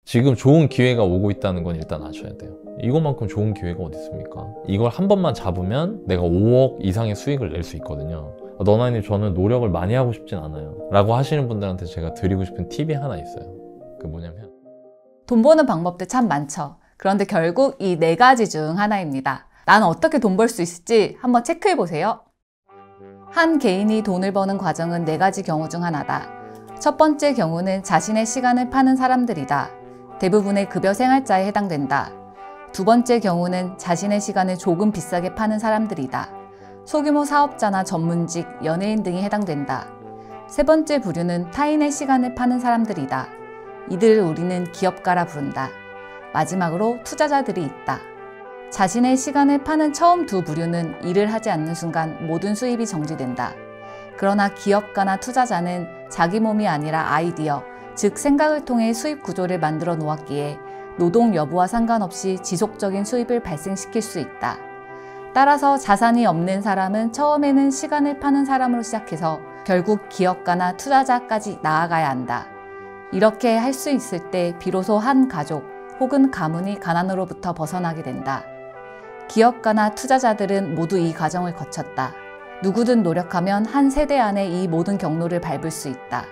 지금 좋은 기회가 오고 있다는 건 일단 아셔야 돼요. 이것만큼 좋은 기회가 어디 있습니까? 이걸 한 번만 잡으면 내가 5억 이상의 수익을 낼 수 있거든요. 너나님, 저는 노력을 많이 하고 싶진 않아요 라고 하시는 분들한테 제가 드리고 싶은 팁이 하나 있어요. 그 뭐냐면, 돈 버는 방법도 참 많죠. 그런데 결국 이 4가지 중 하나입니다. 나는 어떻게 돈 벌 수 있을지 한번 체크해 보세요. 한 개인이 돈을 버는 과정은 4가지 경우 중 하나다. 첫 번째 경우는 자신의 시간을 파는 사람들이다. 대부분의 급여 생활자에 해당된다. 두 번째 경우는 자신의 시간을 조금 비싸게 파는 사람들이다. 소규모 사업자나 전문직, 연예인 등이 해당된다. 세 번째 부류는 타인의 시간을 파는 사람들이다. 이들을 우리는 기업가라 부른다. 마지막으로 투자자들이 있다. 자신의 시간을 파는 처음 두 부류는 일을 하지 않는 순간 모든 수입이 정지된다. 그러나 기업가나 투자자는 자기 몸이 아니라 아이디어, 즉 생각을 통해 수입 구조를 만들어 놓았기에 노동 여부와 상관없이 지속적인 수입을 발생시킬 수 있다. 따라서 자산이 없는 사람은 처음에는 시간을 파는 사람으로 시작해서 결국 기업가나 투자자까지 나아가야 한다. 이렇게 할 수 있을 때 비로소 한 가족 혹은 가문이 가난으로부터 벗어나게 된다. 기업가나 투자자들은 모두 이 과정을 거쳤다. 누구든 노력하면 한 세대 안에 이 모든 경로를 밟을 수 있다.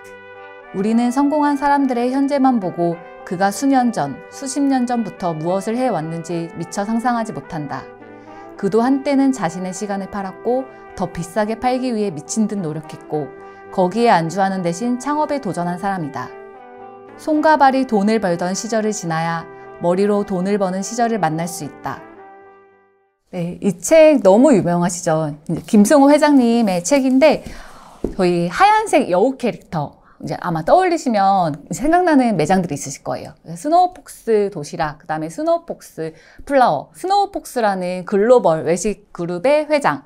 우리는 성공한 사람들의 현재만 보고 그가 수년 전, 수십 년 전부터 무엇을 해왔는지 미처 상상하지 못한다. 그도 한때는 자신의 시간을 팔았고 더 비싸게 팔기 위해 미친 듯 노력했고 거기에 안주하는 대신 창업에 도전한 사람이다. 손과 발이 돈을 벌던 시절을 지나야 머리로 돈을 버는 시절을 만날 수 있다. 네, 이 책 너무 유명하시죠? 김승호 회장님의 책인데 저희 하얀색 여우 캐릭터 이제 아마 떠올리시면 생각나는 매장들이 있으실 거예요. 스노우폭스 도시락, 그 다음에 스노우폭스 플라워, 스노우폭스라는 글로벌 외식 그룹의 회장.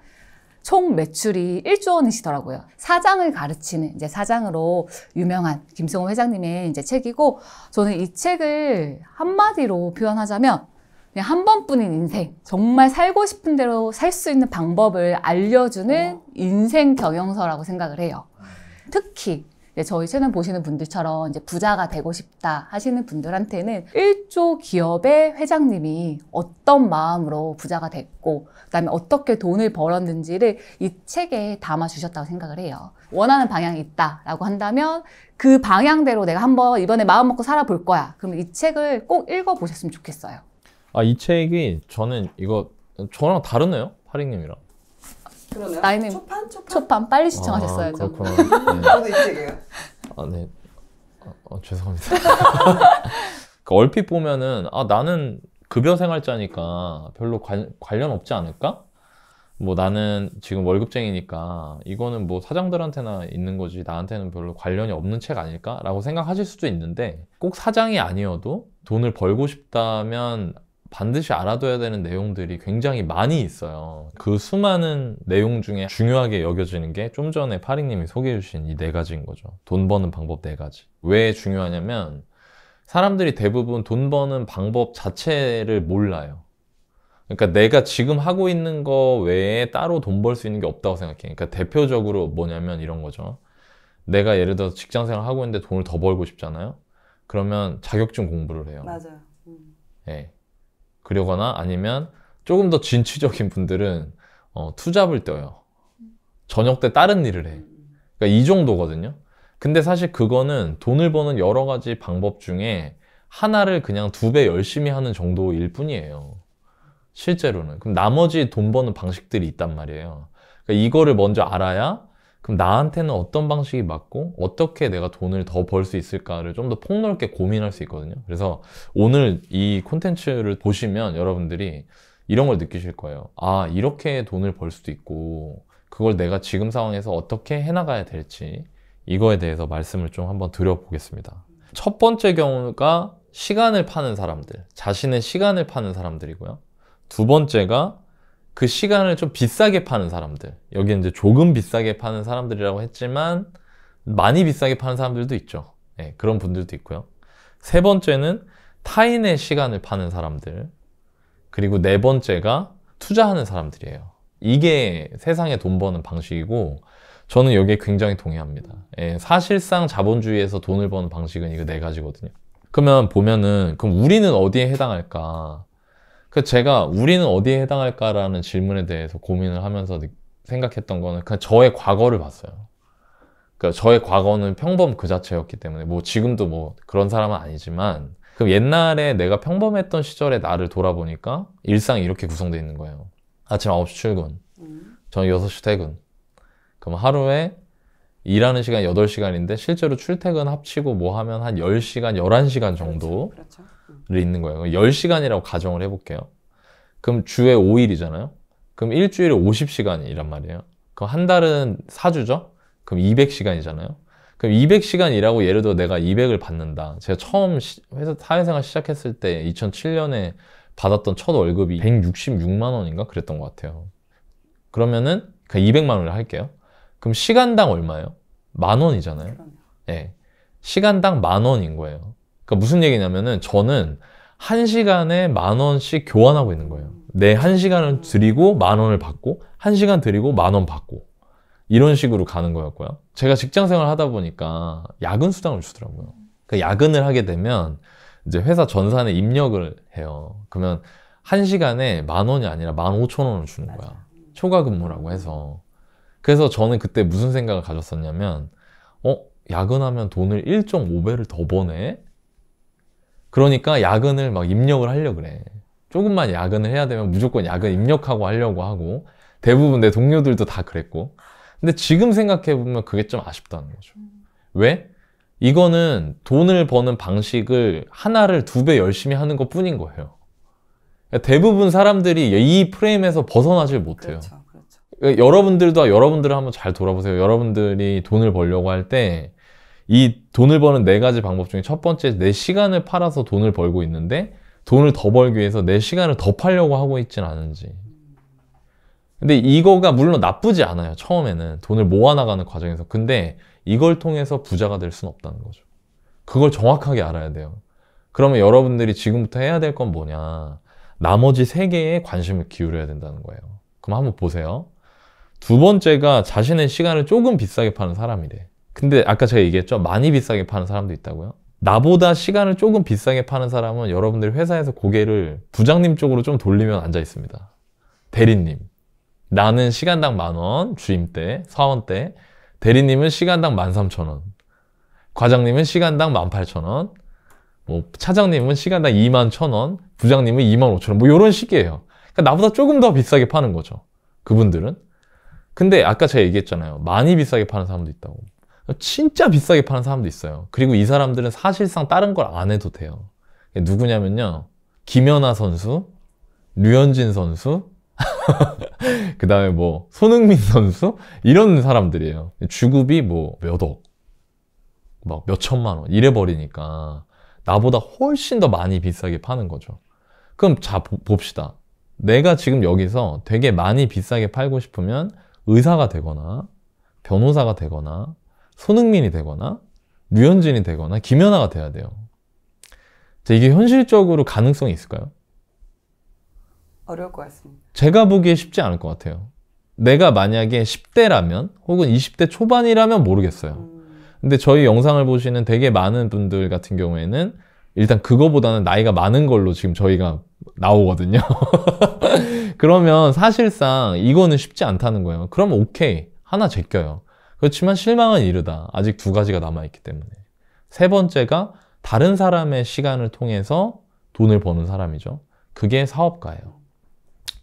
총 매출이 1조 원이시더라고요. 사장을 가르치는 이제 사장으로 유명한 김승호 회장님의 이제 책이고, 저는 이 책을 한마디로 표현하자면 그냥 한 번뿐인 인생, 정말 살고 싶은 대로 살 수 있는 방법을 알려주는 인생 경영서라고 생각을 해요. 특히 저희 채널 보시는 분들처럼 이제 부자가 되고 싶다 하시는 분들한테는 1조 기업의 회장님이 어떤 마음으로 부자가 됐고 그다음에 어떻게 돈을 벌었는지를 이 책에 담아주셨다고 생각을 해요. 원하는 방향이 있다라고 한다면 그 방향대로 내가 한번 이번에 마음 먹고 살아볼 거야. 그럼 이 책을 꼭 읽어보셨으면 좋겠어요. 아, 이 책이 저는 이거 저랑 다르네요, 파링님이랑. 그러네요. 나이는 초판 빨리 시청하셨어요. 아, 그렇구나. 네. 저도 이 책이에요. 아, 네. 죄송합니다. 그 얼핏 보면은 나는 급여 생활자니까 별로 관련 없지 않을까? 뭐 나는 지금 월급쟁이니까 이거는 뭐 사장들한테나 있는 거지 나한테는 별로 관련이 없는 책 아닐까? 라고 생각하실 수도 있는데, 꼭 사장이 아니어도 돈을 벌고 싶다면 반드시 알아둬야 되는 내용들이 굉장히 많이 있어요. 그 수많은 내용 중에 중요하게 여겨지는 게 좀 전에 파링님이 소개해 주신 이 4가지인 거죠. 돈 버는 방법 4가지. 왜 중요하냐면 사람들이 대부분 돈 버는 방법 자체를 몰라요. 그러니까 내가 지금 하고 있는 거 외에 따로 돈 벌 수 있는 게 없다고 생각해요. 그러니까 대표적으로 뭐냐면 이런 거죠. 내가 예를 들어서 직장생활 하고 있는데 돈을 더 벌고 싶잖아요. 그러면 자격증 공부를 해요. 맞아요. 네. 그러거나 아니면 조금 더 진취적인 분들은 투잡을 떠요. 저녁 때 다른 일을 해. 그러니까 이 정도거든요. 근데 사실 그거는 돈을 버는 여러 가지 방법 중에 하나를 그냥 2배 열심히 하는 정도일 뿐이에요. 실제로는. 그럼 나머지 돈 버는 방식들이 있단 말이에요. 그러니까 이거를 먼저 알아야 그럼 나한테는 어떤 방식이 맞고 어떻게 내가 돈을 더 벌 수 있을까를 좀 더 폭넓게 고민할 수 있거든요. 그래서 오늘 이 콘텐츠를 보시면 여러분들이 이런 걸 느끼실 거예요. 아, 이렇게 돈을 벌 수도 있고 그걸 내가 지금 상황에서 어떻게 해나가야 될지, 이거에 대해서 말씀을 좀 한번 드려보겠습니다. 첫 번째 경우가 시간을 파는 사람들, 자신의 시간을 파는 사람들이고요. 두 번째가 그 시간을 좀 비싸게 파는 사람들. 여기 이제 조금 비싸게 파는 사람들이라고 했지만 많이 비싸게 파는 사람들도 있죠. 네, 그런 분들도 있고요. 세 번째는 타인의 시간을 파는 사람들. 그리고 네 번째가 투자하는 사람들이에요. 이게 세상에 돈 버는 방식이고 저는 여기에 굉장히 동의합니다. 예, 사실상 자본주의에서 돈을 버는 방식은 이거 4가지거든요. 그러면 보면은 그럼 우리는 어디에 해당할까? 그 제가 우리는 어디에 해당할까라는 질문에 대해서 고민을 하면서 생각했던 거는 그냥 저의 과거를 봤어요. 그러니까 저의 과거는 평범 그 자체였기 때문에 뭐 지금도 뭐 그런 사람은 아니지만 그럼 옛날에 내가 평범했던 시절의 나를 돌아보니까 일상이 이렇게 구성되어 있는 거예요. 아침 9시 출근, 저는 6시 퇴근. 그럼 하루에 일하는 시간 8시간인데 실제로 출퇴근 합치고 뭐 하면 한 10시간, 11시간 정도를 그렇죠. 있는 거예요. 10시간이라고 가정을 해볼게요. 그럼 주에 5일이잖아요. 그럼 일주일에 50시간이란 말이에요. 그럼 한 달은 4주죠? 그럼 200시간이잖아요. 그럼 200시간 일하고 예를 들어 내가 200을 받는다. 제가 처음 회사 사회생활 시작했을 때 2007년에 받았던 첫 월급이 166만 원인가 그랬던 것 같아요. 그러면은 그냥 200만 원을 할게요. 그럼 시간당 얼마예요? 10,000원이잖아요. 네. 시간당 10,000원인 거예요. 그러니까 무슨 얘기냐면은 저는 1시간에 10,000원씩 교환하고 있는 거예요. 내 1시간을 드리고 10,000원을 받고 1시간 드리고 10,000원 받고 이런 식으로 가는 거였고요. 제가 직장 생활 하다 보니까 야근 수당을 주더라고요. 그 야근을 하게 되면 이제 회사 전산에 입력을 해요. 그러면 1시간에 10,000원이 아니라 15,000원을 주는 거야. 초과 근무라고 해서. 그래서 저는 그때 무슨 생각을 가졌었냐면 야근하면 돈을 1.5배를 더 버네? 그러니까 야근을 막 입력을 하려고 그래. 조금만 야근을 해야 되면 무조건 야근 입력하고 하려고 하고 대부분 내 동료들도 다 그랬고 근데 지금 생각해보면 그게 좀 아쉽다는 거죠. 왜? 이거는 돈을 버는 방식을 하나를 2배 열심히 하는 것 뿐인 거예요. 대부분 사람들이 이 프레임에서 벗어나질 못해요. 그렇죠. 여러분들을 한번 잘 돌아보세요. 여러분들이 돈을 벌려고 할 때 이 돈을 버는 4가지 방법 중에 첫 번째, 내 시간을 팔아서 돈을 벌고 있는데 돈을 더 벌기 위해서 내 시간을 더 팔려고 하고 있진 않은지. 근데 이거가 물론 나쁘지 않아요. 처음에는 돈을 모아나가는 과정에서. 근데 이걸 통해서 부자가 될 수는 없다는 거죠. 그걸 정확하게 알아야 돼요. 그러면 여러분들이 지금부터 해야 될 건 뭐냐, 나머지 3개에 관심을 기울여야 된다는 거예요. 그럼 한번 보세요. 두 번째가 자신의 시간을 조금 비싸게 파는 사람이래. 근데 아까 제가 얘기했죠, 많이 비싸게 파는 사람도 있다고요. 나보다 시간을 조금 비싸게 파는 사람은 여러분들이 회사에서 고개를 부장님 쪽으로 좀 돌리면 앉아 있습니다. 대리님, 나는 시간당 10,000원, 주임 때, 사원 때. 대리님은 시간당 13,000원, 과장님은 시간당 18,000원, 뭐 차장님은 시간당 21,000원, 부장님은 25,000원, 뭐 이런 식이에요. 그러니까 나보다 조금 더 비싸게 파는 거죠, 그분들은. 근데 아까 제가 얘기했잖아요, 많이 비싸게 파는 사람도 있다고. 진짜 비싸게 파는 사람도 있어요. 그리고 이 사람들은 사실상 다른 걸 안 해도 돼요. 누구냐면요, 김연아 선수, 류현진 선수, 그 다음에 뭐 손흥민 선수, 이런 사람들이에요. 주급이 뭐 몇억, 막 몇천만 원 이래 버리니까 나보다 훨씬 더 많이 비싸게 파는 거죠. 그럼 자 봅시다. 내가 지금 여기서 되게 많이 비싸게 팔고 싶으면 의사가 되거나 변호사가 되거나 손흥민이 되거나 류현진이 되거나 김연아가 돼야 돼요. 자, 이게 현실적으로 가능성이 있을까요? 어려울 것 같습니다. 제가 보기에 쉽지 않을 것 같아요. 내가 만약에 10대라면 혹은 20대 초반이라면 모르겠어요. 근데 저희 영상을 보시는 되게 많은 분들 같은 경우에는 일단 그거보다는 나이가 많은 걸로 지금 저희가 나오거든요. 그러면 사실상 이거는 쉽지 않다는 거예요. 그러면 오케이, 하나 제껴요. 그렇지만 실망은 이르다. 아직 2가지가 남아있기 때문에. 3번째가 다른 사람의 시간을 통해서 돈을 버는 사람이죠. 그게 사업가예요.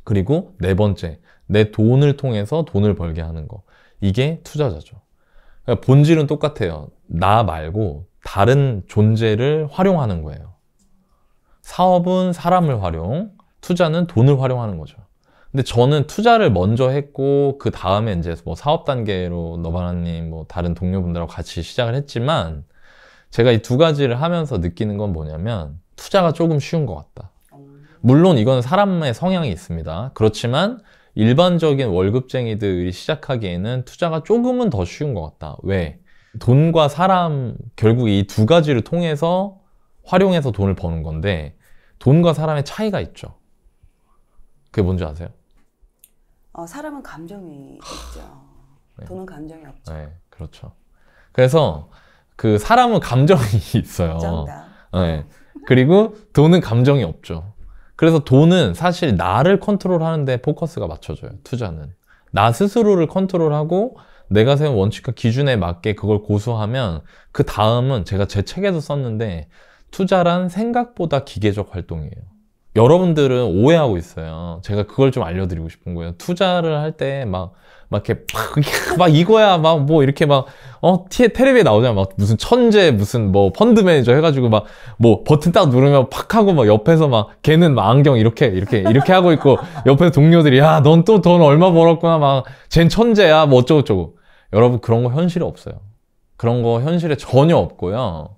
그리고 4번째, 내 돈을 통해서 돈을 벌게 하는 거. 이게 투자자죠. 그러니까 본질은 똑같아요. 나 말고 다른 존재를 활용하는 거예요. 사업은 사람을 활용, 투자는 돈을 활용하는 거죠. 근데 저는 투자를 먼저 했고 그 다음에 이제 뭐 사업 단계로 너바나님 뭐 다른 동료분들하고 같이 시작을 했지만, 제가 이 2가지를 하면서 느끼는 건 뭐냐면 투자가 조금 쉬운 것 같다. 물론 이건 사람의 성향이 있습니다. 그렇지만 일반적인 월급쟁이들이 시작하기에는 투자가 조금은 더 쉬운 것 같다. 왜? 돈과 사람, 결국 이 2가지를 통해서 활용해서 돈을 버는 건데 돈과 사람의 차이가 있죠. 그게 뭔지 아세요? 사람은 감정이 있죠. 네. 돈은 감정이 없죠. 네, 그렇죠. 그래서 그 사람은 감정이 있어요. 인정합니다. 네. 그리고 돈은 감정이 없죠. 그래서 돈은 사실 나를 컨트롤하는데 포커스가 맞춰져요. 투자는. 나 스스로를 컨트롤하고 내가 세운 원칙과 기준에 맞게 그걸 고수하면 그 다음은 제가 제 책에도 썼는데 투자란 생각보다 기계적 활동이에요. 여러분들은 오해하고 있어요. 제가 그걸 좀 알려드리고 싶은 거예요. 투자를 할 때 막 이렇게 막 이거야 막 뭐 이렇게 막 텔레비에 나오잖아. 막 무슨 천재 무슨 뭐 펀드 매니저 해가지고 막 뭐 버튼 딱 누르면 팍 하고 막 옆에서 막 걔는 막 안경 이렇게 하고 있고 옆에서 동료들이 야 넌 또 돈 얼마 벌었구나 막 쟨 천재야 뭐 어쩌고저쩌고. 여러분 그런 거 현실에 없어요. 그런 거 현실에 전혀 없고요.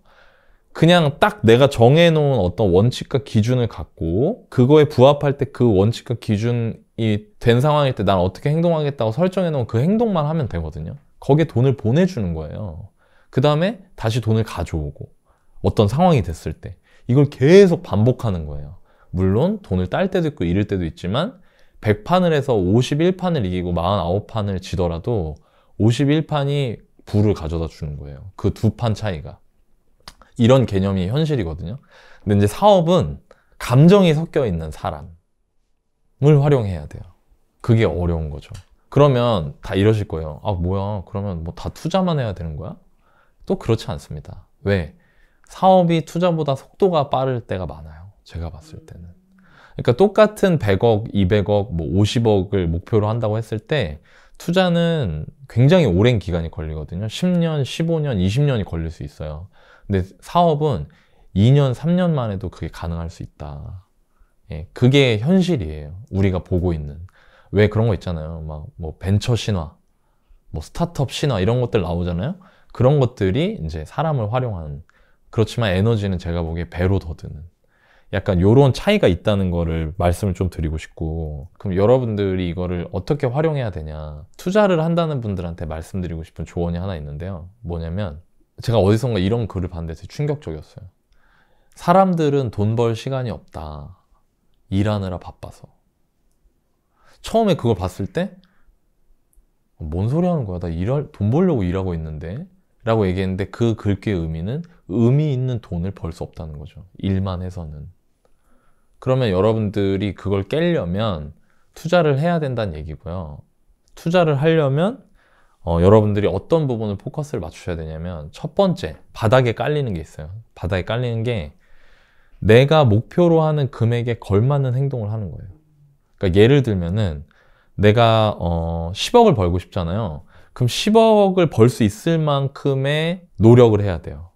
그냥 딱 내가 정해놓은 어떤 원칙과 기준을 갖고 그거에 부합할 때 그 원칙과 기준이 된 상황일 때 난 어떻게 행동하겠다고 설정해놓은 그 행동만 하면 되거든요. 거기에 돈을 보내주는 거예요. 그 다음에 다시 돈을 가져오고 어떤 상황이 됐을 때 이걸 계속 반복하는 거예요. 물론 돈을 딸 때도 있고 잃을 때도 있지만 100판을 해서 51판을 이기고 49판을 지더라도 51판이 부를 가져다 주는 거예요. 그 두 판 차이가. 이런 개념이 현실이거든요. 근데 이제 사업은 감정이 섞여 있는 사람을 활용해야 돼요. 그게 어려운 거죠. 그러면 다 이러실 거예요. 아, 뭐야. 그러면 뭐 다 투자만 해야 되는 거야? 또 그렇지 않습니다. 왜? 사업이 투자보다 속도가 빠를 때가 많아요. 제가 봤을 때는. 그러니까 똑같은 100억, 200억, 뭐 50억을 목표로 한다고 했을 때 투자는 굉장히 오랜 기간이 걸리거든요. 10년, 15년, 20년이 걸릴 수 있어요. 근데 사업은 2년, 3년 만에도 그게 가능할 수 있다. 예, 그게 현실이에요. 우리가 보고 있는. 왜 그런 거 있잖아요. 막 뭐 벤처 신화, 뭐 스타트업 신화 이런 것들 나오잖아요. 그런 것들이 이제 사람을 활용하는. 그렇지만 에너지는 제가 보기에 배로 더 드는. 약간 요런 차이가 있다는 거를 말씀을 좀 드리고 싶고, 그럼 여러분들이 이거를 어떻게 활용해야 되냐. 투자를 한다는 분들한테 말씀드리고 싶은 조언이 하나 있는데요. 뭐냐면 제가 어디선가 이런 글을 봤는데 되게 충격적이었어요. 사람들은 돈 벌 시간이 없다. 일하느라 바빠서. 처음에 그걸 봤을 때 뭔 소리 하는 거야? 나 돈 벌려고 일하고 있는데? 라고 얘기했는데 그 글귀의 의미는 의미 있는 돈을 벌 수 없다는 거죠. 일만 해서는. 그러면 여러분들이 그걸 깨려면 투자를 해야 된다는 얘기고요. 투자를 하려면 여러분들이 어떤 부분을 포커스를 맞추셔야 되냐면 첫 번째, 바닥에 깔리는 게 있어요. 바닥에 깔리는 게 내가 목표로 하는 금액에 걸맞는 행동을 하는 거예요. 그러니까 예를 들면은 내가 10억을 벌고 싶잖아요. 그럼 10억을 벌 수 있을 만큼의 노력을 해야 돼요.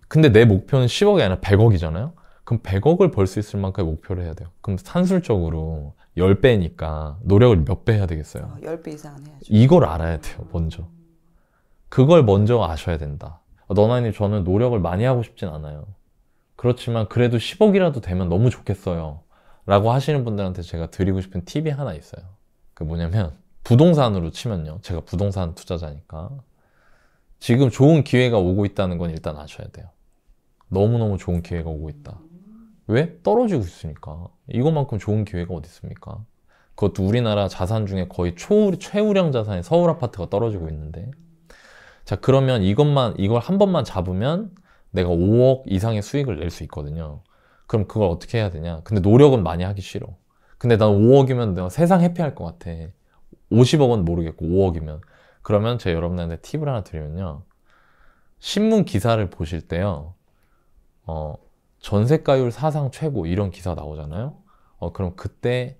근데 내 목표는 10억이 아니라 100억이잖아요. 그럼 100억을 벌 수 있을 만큼의 목표를 해야 돼요. 그럼 산술적으로 10배니까 노력을 몇 배 해야 되겠어요? 10배 이상은 해야죠. 이걸 알아야 돼요, 먼저. 그걸 먼저 아셔야 된다. 너나님, 저는 노력을 많이 하고 싶진 않아요. 그렇지만 그래도 10억이라도 되면 너무 좋겠어요. 라고 하시는 분들한테 제가 드리고 싶은 팁이 하나 있어요. 그 뭐냐면 부동산으로 치면요. 제가 부동산 투자자니까. 지금 좋은 기회가 오고 있다는 건 일단 아셔야 돼요. 너무너무 좋은 기회가 오고 있다. 왜? 떨어지고 있으니까. 이것만큼 좋은 기회가 어디 있습니까? 그것도 우리나라 자산 중에 거의 최우량 자산의 서울 아파트가 떨어지고 있는데. 자, 그러면 이걸 한 번만 잡으면 내가 5억 이상의 수익을 낼 수 있거든요. 그럼 그걸 어떻게 해야 되냐? 근데 노력은 많이 하기 싫어. 근데 난 5억이면 내가 세상 해피할 것 같아. 50억은 모르겠고 5억이면. 그러면 제가 여러분들한테 팁을 하나 드리면요. 신문 기사를 보실 때요. 전세가율 사상 최고 이런 기사 나오잖아요. 그럼 그때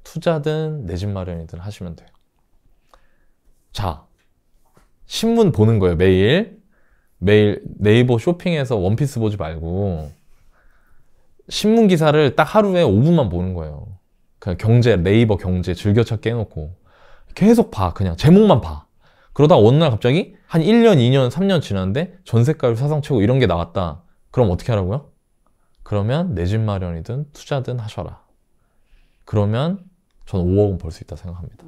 투자든 내 집 마련이든 하시면 돼요. 자, 신문 보는 거예요. 매일 네이버 쇼핑에서 원피스 보지 말고 신문 기사를 딱 하루에 5분만 보는 거예요. 그냥 네이버 경제 즐겨찾기 해놓고 계속 봐. 그냥 제목만 봐. 그러다 어느 날 갑자기 한 1년, 2년, 3년 지났는데 전세가율 사상 최고 이런 게 나왔다. 그럼 어떻게 하라고요? 그러면 내 집 마련이든 투자든 하셔라. 그러면 저는 5억은 벌 수 있다 생각합니다.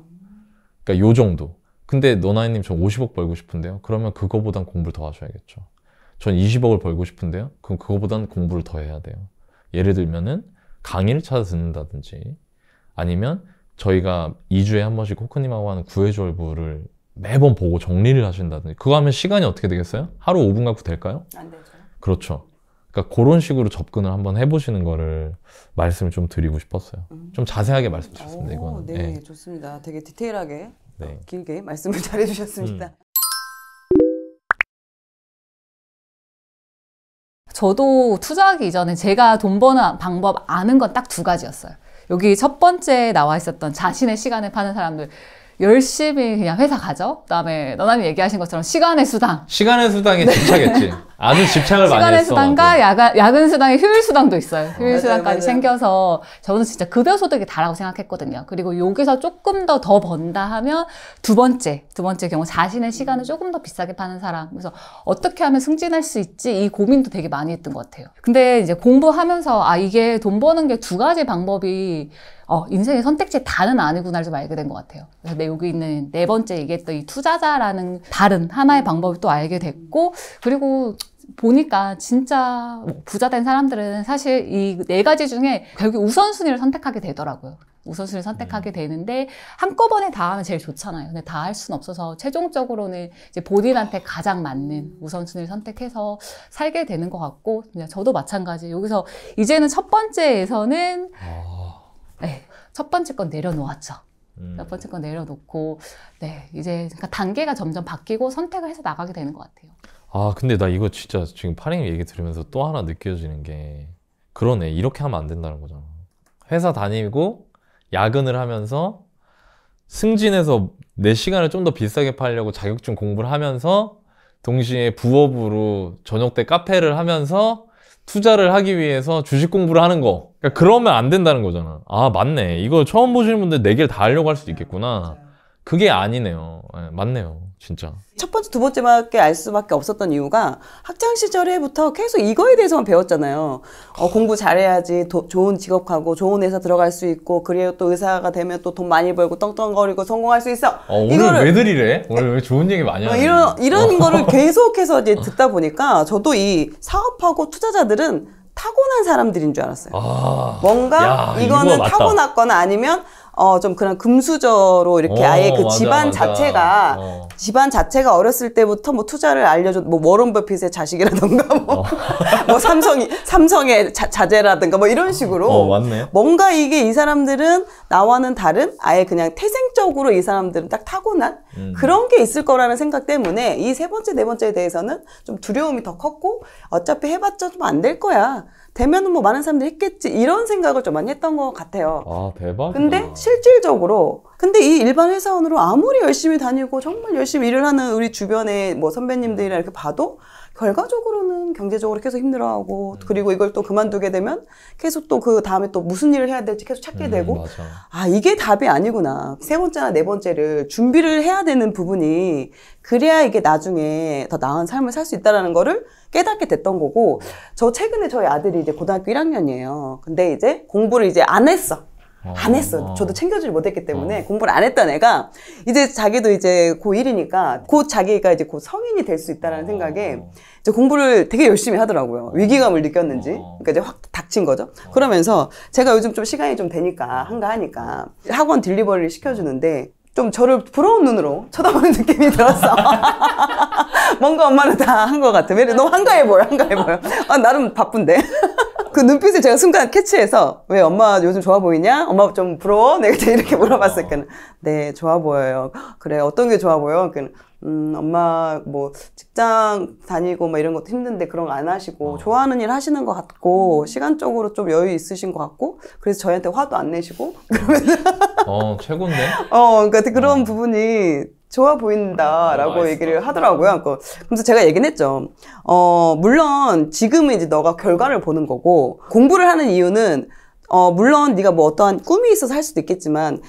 그러니까 요 정도. 근데 너나이님 전 50억 벌고 싶은데요. 그러면 그거보단 공부를 더 하셔야겠죠. 전 20억을 벌고 싶은데요. 그럼 그거보단 공부를 더 해야 돼요. 예를 들면은 강의를 찾아 듣는다든지 아니면 저희가 2주에 한 번씩 코크님하고 하는 구해졸부를 매번 보고 정리를 하신다든지. 그거 하면 시간이 어떻게 되겠어요? 하루 5분 갖고 될까요? 안 되죠. 그렇죠. 그러니까 그런 식으로 접근을 한번 해보시는 거를 말씀을 좀 드리고 싶었어요. 좀 자세하게 말씀 드렸습니다, 이거는. 네, 네. 좋습니다. 되게 디테일하게 네. 길게 말씀을 잘해주셨습니다. 저도 투자하기 이전에 제가 돈 버는 방법 아는 건 딱 두 가지였어요. 여기 첫 번째 나와 있었던 자신의 시간을 파는 사람들. 열심히 그냥 회사 가죠. 그다음에 너나님 얘기하신 것처럼 시간의 수당. 시간의 수당에 집착했지. 아주 집착을 많이 시간의 했어. 수당과 나도. 야근 수당에 휴일 수당도 있어요. 휴일 맞아요, 수당까지 맞아요. 챙겨서 저는 진짜 급여 소득이 다라고 생각했거든요. 그리고 여기서 조금 더 번다 하면 두 번째 경우 자신의 시간을 조금 더 비싸게 파는 사람. 그래서 어떻게 하면 승진할 수 있지? 이 고민도 되게 많이 했던 것 같아요. 근데 이제 공부하면서 이게 돈 버는 게 두 가지 방법이 인생의 선택지의 다는 아니구나를 좀 알게 된 것 같아요. 그래서 여기 있는 네 번째 얘기했던 이 투자자라는 다른 하나의 방법을 또 알게 됐고, 그리고 보니까 진짜 부자 된 사람들은 사실 이 네 가지 중에 결국 우선순위를 선택하게 되더라고요. 우선순위를 선택하게 되는데 한꺼번에 다 하면 제일 좋잖아요. 근데 다 할 수는 없어서 최종적으로는 이제 본인한테 가장 맞는 우선순위를 선택해서 살게 되는 것 같고, 그냥 저도 마찬가지. 여기서 이제는 첫 번째에서는 네, 첫 번째 건 내려놓았죠. 첫 번째 건 내려놓고, 네, 이제 그러니까 단계가 점점 바뀌고 선택을 해서 나가게 되는 것 같아요. 근데 나 이거 진짜 지금 파랭이 얘기 들으면서 또 하나 느껴지는 게, 그러네. 이렇게 하면 안 된다는 거잖아. 회사 다니고 야근을 하면서 승진해서 내 시간을 좀 더 비싸게 팔려고 자격증 공부를 하면서 동시에 부업으로 저녁 때 카페를 하면서 투자를 하기 위해서 주식 공부를 하는 거. 그러니까 그러면 안 된다는 거잖아. 맞네. 이거 처음 보시는 분들 4개를 다 하려고 할 수도 있겠구나. 그게 아니네요. 네, 맞네요. 진짜. 첫 번째, 두 번째밖에 알 수밖에 없었던 이유가 학창 시절에부터 계속 이거에 대해서만 배웠잖아요. 공부 잘해야지 좋은 직업 가고 좋은 회사 들어갈 수 있고, 그래야 또 의사가 되면 또 돈 많이 벌고 떵떵거리고 성공할 수 있어. 오늘 왜 들이래? 오늘 왜 좋은 얘기 많이 하네. 이런 거를 계속해서 이제 듣다 보니까 저도 이 사업하고 투자자들은 타고난 사람들인 줄 알았어요. 뭔가 이거는 타고났거나 아니면 좀 그런 금수저로 이렇게 아예 그 집안 자체가 어렸을 때부터 뭐 투자를 알려줘, 뭐 워런 버핏의 자식이라든가 뭐 삼성의 자제라든가 뭐 이런 식으로 맞네. 뭔가 이게 이 사람들은 나와는 다른 아예 그냥 태생적으로 이 사람들은 딱 타고난 그런 게 있을 거라는 생각 때문에 이 세 번째, 네 번째에 대해서는 좀 두려움이 더 컸고, 어차피 해봤자 좀 안 될 거야. 되면은 뭐 많은 사람들이 했겠지. 이런 생각을 좀 많이 했던 것 같아요. 대박이다. 근데 실질적으로, 근데 이 일반 회사원으로 아무리 열심히 다니고 정말 열심히 일을 하는 우리 주변에 뭐 선배님들이나 이렇게 봐도 결과적으로는 경제적으로 계속 힘들어하고, 그리고 이걸 또 그만두게 되면 계속 또 그 다음에 또 무슨 일을 해야 될지 계속 찾게 되고, 맞아. 이게 답이 아니구나. 세 번째나 네 번째를 준비를 해야 되는 부분이, 그래야 이게 나중에 더 나은 삶을 살 수 있다는 거를 깨닫게 됐던 거고, 저 최근에 저희 아들이 이제 고등학교 1학년이에요. 근데 이제 공부를 이제 안 했어. 저도 챙겨주지 못했기 때문에 공부를 안 했던 애가 이제 자기도 이제 고1이니까 곧 자기가 이제 곧 성인이 될 수 있다는 생각에 이제 공부를 되게 열심히 하더라고요. 위기감을 느꼈는지. 그러니까 이제 확 닥친 거죠. 그러면서 제가 요즘 좀 시간이 좀 되니까 한가하니까 학원 딜리버리를 시켜주는데 좀 저를 부러운 눈으로 쳐다보는 느낌이 들었어. 뭔가 엄마는 다 한 것 같아. 너무 한가해 보여. 나름 바쁜데. 그 눈빛을 제가 순간 캐치해서, 왜 엄마 요즘 좋아 보이냐? 엄마 좀 부러워? 내가 이렇게 물어봤을 때는, 네, 좋아 보여요. 그래, 어떤 게 좋아 보여? 엄마 뭐 직장 다니고 뭐 이런 것도 힘든데 그런 거 안 하시고 좋아하는 일 하시는 것 같고 시간적으로 좀 여유 있으신 것 같고, 그래서 저희한테 화도 안 내시고 그러면서 최고인데? 그러니까 그런 부분이 좋아 보인다라고 얘기를 하더라고요. 그래서 제가 얘기는 했죠. 물론 지금은 이제 너가 결과를 보는 거고, 공부를 하는 이유는 물론 네가 뭐 어떠한 꿈이 있어서 할 수도 있겠지만,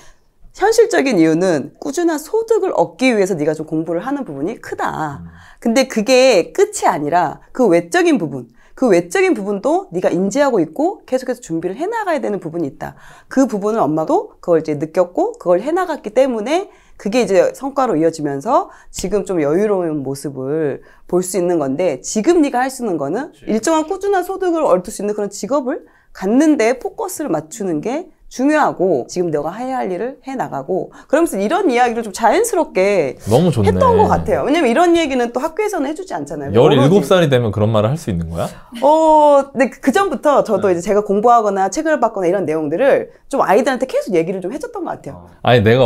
현실적인 이유는 꾸준한 소득을 얻기 위해서 네가 좀 공부를 하는 부분이 크다. 근데 그게 끝이 아니라 그 외적인 부분도 네가 인지하고 있고 계속해서 준비를 해나가야 되는 부분이 있다. 그 부분을 엄마도 그걸 이제 느꼈고 그걸 해나갔기 때문에 그게 이제 성과로 이어지면서 지금 좀 여유로운 모습을 볼 수 있는 건데, 지금 네가 할 수 있는 거는 일정한 꾸준한 소득을 얻을 수 있는 그런 직업을 갖는 데 포커스를 맞추는 게 중요하고 지금 너가 해야 할 일을 해나가고 그러면서 이런 이야기를 좀 자연스럽게 너무 좋네. 했던 것 같아요. 왜냐면 이런 얘기는 또 학교에서는 해주지 않잖아요. 17살이 되면 그런 말을 할 수 있는 거야? 근데 그 전부터 저도 네. 이제 제가 공부하거나 책을 받거나 이런 내용들을 좀 아이들한테 계속 얘기를 좀 해줬던 것 같아요. 아니 내가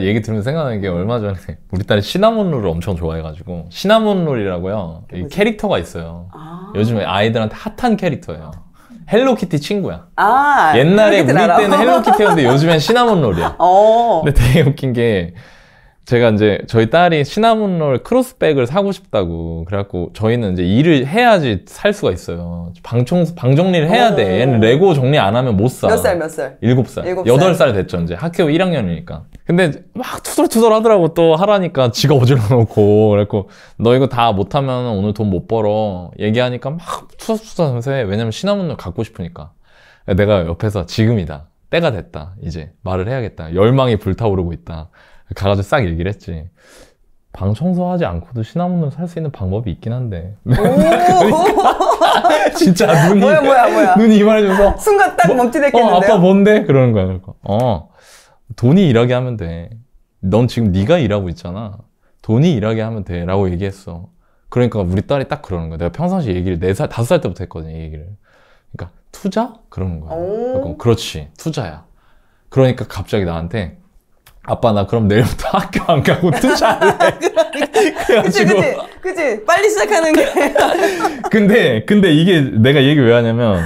얘기 들으면서 생각나는 게 얼마 전에 우리 딸이 시나몬롤을 엄청 좋아해가지고 시나몬롤이라고요. 이 캐릭터가 있어요. 요즘에 아이들한테 핫한 캐릭터예요. 헬로키티 친구야. 옛날에 우리 때는 헬로키티였는데 요즘엔 시나몬롤이야. 근데 되게 웃긴 게 제가 이제 저희 딸이 시나몬롤 크로스백을 사고 싶다고 그래갖고 저희는 이제 일을 해야지 살 수가 있어요. 방 정리를 해야 돼. 얘는 레고 정리 안 하면 못 사. 몇 살? 7살. 8살 됐죠 이제 학교 1학년이니까. 근데 막 투덜투덜 하더라고. 또 하라니까 지가 어질러 놓고 그래갖고 너 이거 다 못하면 오늘 돈 못 벌어 얘기하니까 막 투덜투덜 하면서 해. 왜냐면 시나몬롤 갖고 싶으니까. 내가 옆에서 지금이다. 때가 됐다. 이제 말을 해야겠다. 열망이 불타오르고 있다. 가가지고 싹 얘기를 했지. 방 청소하지 않고도 시나몬롤 살 수 있는 방법이 있긴 한데. 진짜 눈이 뭐야. 눈이 이만해져서 순간 딱 멈칫했겠는데요? 아빠 뭔데? 그러는 거야. 그러니까, 돈이 일하게 하면 돼. 넌 지금 네가 일하고 있잖아. 돈이 일하게 하면 돼. 라고 얘기했어. 그러니까 우리 딸이 딱 그러는 거야. 내가 평상시 얘기를 4살, 5살 때부터 했거든, 이 얘기를. 그러니까 투자? 그러는 거야. 그러니까, 그렇지, 투자야. 그러니까 갑자기 나한테 아빠 나 그럼 내일부터 학교 안 가고 투자할래. 그래가지고 그치. 빨리 시작하는 게. 근데 이게 내가 얘기 왜 하냐면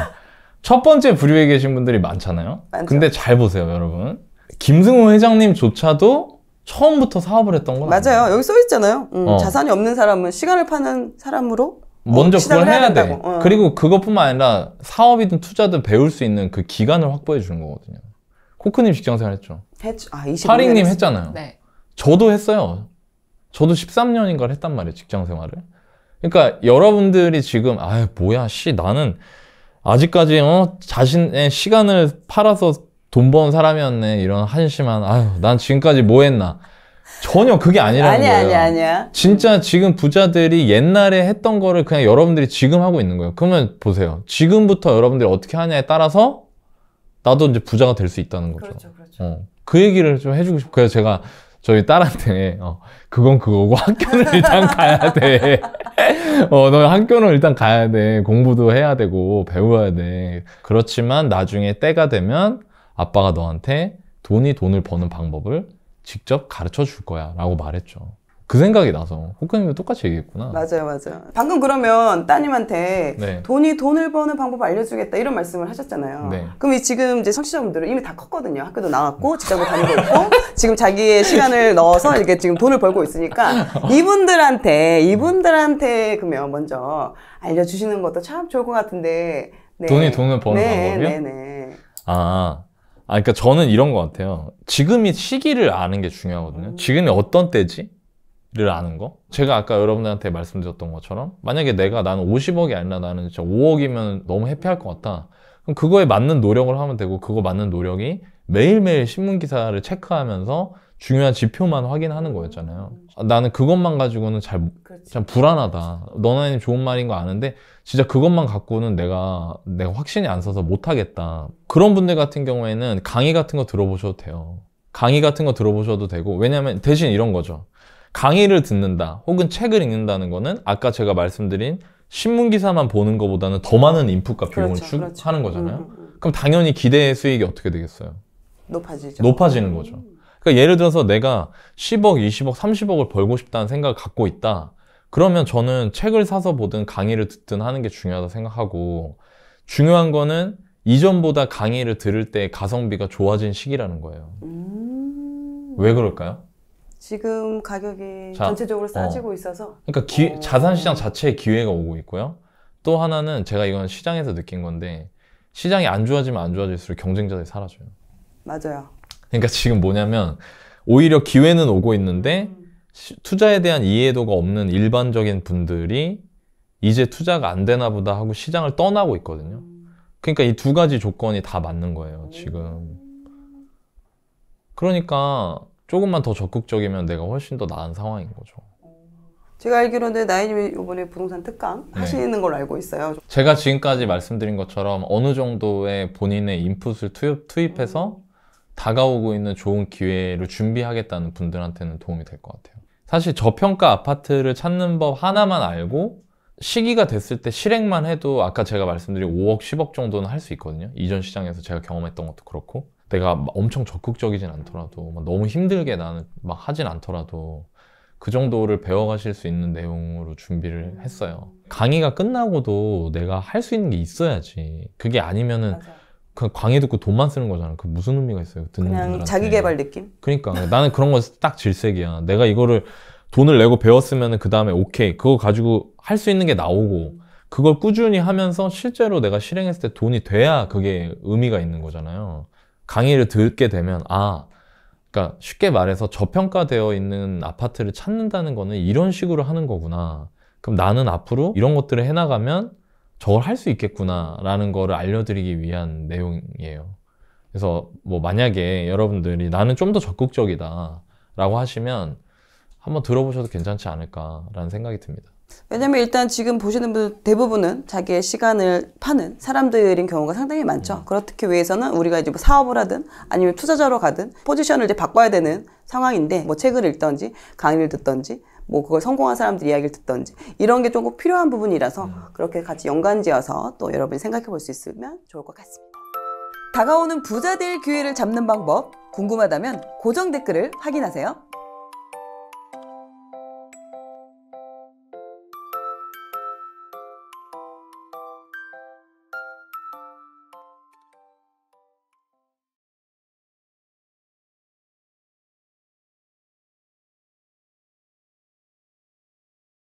첫 번째 부류에 계신 분들이 많잖아요. 많죠. 근데 잘 보세요, 여러분. 김승호 회장님조차도 처음부터 사업을 했던 건 아니에요. 맞아요. 여기 써 있잖아요. 자산이 없는 사람은 시간을 파는 사람으로 먼저 그걸 해야 돼. 된다고. 그리고 그것뿐만 아니라 사업이든 투자든 배울 수 있는 그 기간을 확보해 주는 거거든요. 코크님 직장생활 했죠. 했죠. 25년 파링님 했잖아요. 네. 저도 했어요. 저도 13년인가를 했단 말이에요, 직장생활을. 그러니까 여러분들이 지금 뭐야 나는 아직까지 자신의 시간을 팔아서 돈 버는 사람이었네, 이런 한심한 난 지금까지 뭐 했나. 전혀 그게 아니라는 거예요. 아니야. 진짜 지금 부자들이 옛날에 했던 거를 그냥 여러분들이 지금 하고 있는 거예요. 그러면 보세요. 지금부터 여러분들이 어떻게 하냐에 따라서 나도 이제 부자가 될 수 있다는 거죠. 그렇죠. 그 얘기를 좀 해주고 싶고. 그래서 제가 저희 딸한테 그건 그거고 학교는 일단 가야 돼. 너 학교는 일단 가야 돼. 공부도 해야 되고 배워야 돼. 그렇지만 나중에 때가 되면 아빠가 너한테 돈을 버는 방법을 직접 가르쳐 줄 거야 라고 말했죠. 그 생각이 나서 호크님도 똑같이 얘기했구나. 맞아요. 방금 그러면 따님한테 네. 돈을 버는 방법 알려주겠다 이런 말씀을 하셨잖아요. 네. 그럼 지금 이제 청취자분들은 이미 다 컸거든요. 학교도 나왔고 직장도 다니고 있고 지금 자기의 시간을 넣어서 이렇게 지금 돈을 벌고 있으니까 이분들한테 그러면 먼저 알려주시는 것도 참 좋을 것 같은데. 네. 돈을 버는 방법이요? 네네. 그러니까 저는 이런 것 같아요. 지금이 시기를 아는 게 중요하거든요. 지금이 어떤 때지? 를 아는 거. 제가 아까 여러분들한테 말씀드렸던 것처럼 만약에 나는 50억이 아니라 나는 진짜 5억이면 너무 해피할 것 같다. 그럼 그거에 맞는 노력을 하면 되고, 그거 맞는 노력이 매일매일 신문기사를 체크하면서 중요한 지표만 확인하는 거였잖아요. 나는 그것만 가지고는 참 불안하다. 너나님 좋은 말인 거 아는데 진짜 그것만 갖고는 내가 확신이 안 서서 못하겠다. 그런 분들 같은 경우에는 강의 같은 거 들어보셔도 돼요. 강의 같은 거 들어보셔도 되고, 왜냐면 대신 이런 거죠. 강의를 듣는다 혹은 책을 읽는다는 거는 아까 제가 말씀드린 신문기사만 보는 것보다는 더 많은 인풋과 비용을 하는 거잖아요. 그럼 당연히 기대 수익이 어떻게 되겠어요? 높아지는 거죠. 그러니까 예를 들어서 내가 10억, 20억, 30억을 벌고 싶다는 생각을 갖고 있다. 그러면 저는 책을 사서 보든 강의를 듣든 하는 게 중요하다고 생각하고, 중요한 거는 이전보다 강의를 들을 때 가성비가 좋아진 시기라는 거예요. 왜 그럴까요? 지금 가격이 전체적으로 싸지고 있어서. 그러니까 자산시장 자체에 기회가 오고 있고요. 또 하나는 제가 이건 시장에서 느낀 건데, 시장이 안 좋아지면 안 좋아질수록 경쟁자들이 사라져요. 맞아요. 그러니까 지금 뭐냐면 오히려 기회는 오고 있는데 투자에 대한 이해도가 없는 일반적인 분들이 이제 투자가 안 되나 보다 하고 시장을 떠나고 있거든요. 그러니까 이 두 가지 조건이 다 맞는 거예요, 지금. 그러니까 조금만 더 적극적이면 내가 훨씬 더 나은 상황인 거죠. 제가 알기로는 나혜님이 이번에 부동산 특강 네. 하시는 걸로 알고 있어요. 제가 지금까지 말씀드린 것처럼 어느 정도의 본인의 인풋을 투입해서 다가오고 있는 좋은 기회를 준비하겠다는 분들한테는 도움이 될 것 같아요. 사실 저평가 아파트를 찾는 법 하나만 알고 시기가 됐을 때 실행만 해도 아까 제가 말씀드린 5억, 10억 정도는 할 수 있거든요. 이전 시장에서 제가 경험했던 것도 그렇고 내가 막 엄청 적극적이진 않더라도 막 너무 힘들게 나는 막 하진 않더라도 그 정도를 배워가실 수 있는 내용으로 준비를 했어요. 강의가 끝나고도 내가 할 수 있는 게 있어야지. 그게 아니면은 맞아. 그냥 강의 듣고 돈만 쓰는 거잖아. 그 무슨 의미가 있어요? 듣는 그냥 분들한테. 자기개발 느낌? 그러니까 나는 그런 거 딱 질색이야. 내가 이거를 돈을 내고 배웠으면은 그 다음에 오케이 그거 가지고 할 수 있는 게 나오고 그걸 꾸준히 하면서 실제로 내가 실행했을 때 돈이 돼야 그게 의미가 있는 거잖아요. 강의를 듣게 되면 그러니까 쉽게 말해서 저평가되어 있는 아파트를 찾는다는 거는 이런 식으로 하는 거구나. 그럼 나는 앞으로 이런 것들을 해나가면 저걸 할 수 있겠구나 라는 거를 알려드리기 위한 내용이에요. 그래서 뭐 만약에 여러분들이 나는 좀 더 적극적이다 라고 하시면 한번 들어보셔도 괜찮지 않을까 라는 생각이 듭니다. 왜냐면 일단 지금 보시는 분들 대부분은 자기의 시간을 파는 사람들인 경우가 상당히 많죠. 그렇기 위해서는 우리가 이제 뭐 사업을 하든 아니면 투자자로 가든 포지션을 이제 바꿔야 되는 상황인데 뭐 책을 읽던지 강의를 듣던지 뭐 그걸 성공한 사람들 이야기를 듣던지 이런 게 조금 필요한 부분이라서 그렇게 같이 연관지어서 또 여러분이 생각해 볼 수 있으면 좋을 것 같습니다. 다가오는 부자 될 기회를 잡는 방법 궁금하다면 고정 댓글을 확인하세요.